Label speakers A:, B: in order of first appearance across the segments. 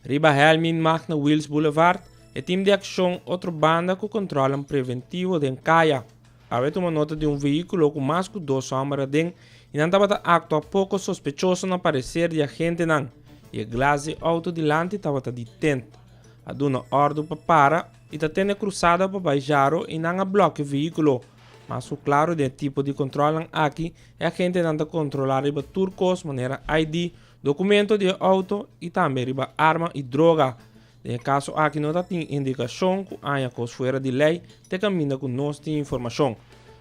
A: Riba Helmin mag na Wills Boulevard, e time de ação outra banda que controla preventivo de Caia. Havia uma nota de um veículo com mais que 2 câmeras dentro e não estava acto pouco sospechoso no aparecer de agente não. E a glace auto delante estava detento. A dona ordem para e está tendo cruzada para baixar e não bloqueia o veículo. Mas o claro de tipo de controle aqui é a gente não controlar riba turcos, maneira ID, documento de auto e também riba arma e droga. No caso aqui não tem indicação que há coisa fora de lei, te caminha com nós de informação.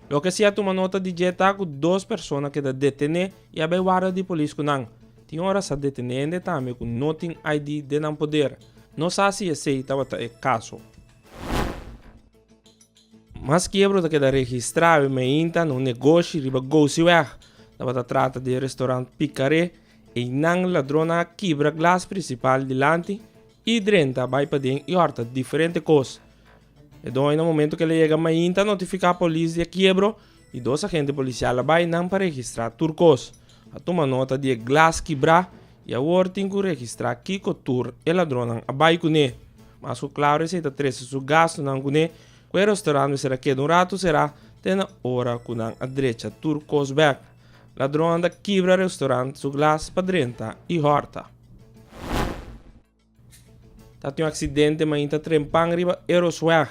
A: Lo que se ha uma nota de jeta com 2 pessoas que da detene e a guarda de polícia não. Tem horas a detenende também com noting ID de não poder. Não sabe se aceita o caso. Mas quebra que da registrar me inta no negócio riba gosto weg. Da trata de restaurante Picaré e não ladrona quebra glas principal delante e drenta vai para dentro e horta diferente coisas. E no momento que ele chega me inta notificar a polícia de quebra e 2 agentes policiais vai não para registrar turcos. A toma nota de glas quebra e a tem que registrar que tur e ladrona a vai com ele. Mas o claro é que está 13 su gasto não com ele. O restaurante será que um rato será tena hora com a direita turcos back. Ladrão da quebra restaurante su glas padrenta e horta. Tati um acidente mas ainda trempang riba Erosweg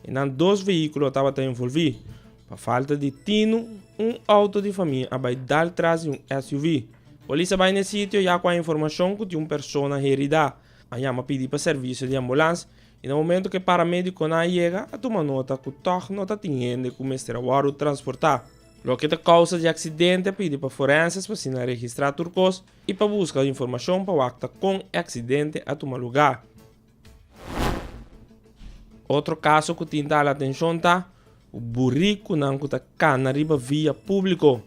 A: e não 2 veículos estavam envolvidos. Por falta de tino, um auto de família vai dar atrás de um SUV. Polícia vai no sítio já com a informação que uma pessoa herida. Aí ela pede para serviço de ambulância e no momento que o paramédico não chega, a toma nota que o toque não está tendo como o transportar. Lo que a causa de acidente pede para forenses para se registrar turcos e para buscar informação para o acta com acidente a tomar lugar. Outro caso que tem a atenção está o burrico não está cana riba via público.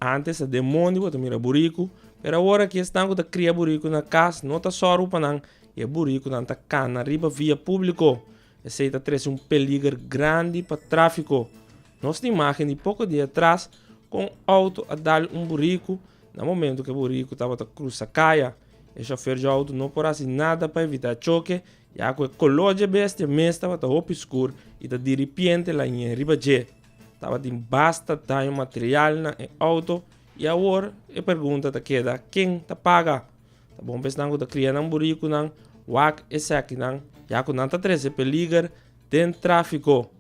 A: Antes a demônio bota mira burrico, pero agora que estão que cria burrico na casa não está só rupa não e o burrico não está cana riba via público. Esse está traz peligro grande para tráfico. Nossa imagem de pouco dia atrás com auto a dar burrico no momento que o burrico estava cruzar caia. O chofer de auto não pode fazer nada para evitar choque. Já que o color de bestia mesmo estava obscuro e de repente lá em riba de estava de basta dano material no auto e agora a pergunta está queda quem está paga. Tá bom pensando que está criando burrico não, wak e seque não, já que não está 13 peligro dentro tráfico.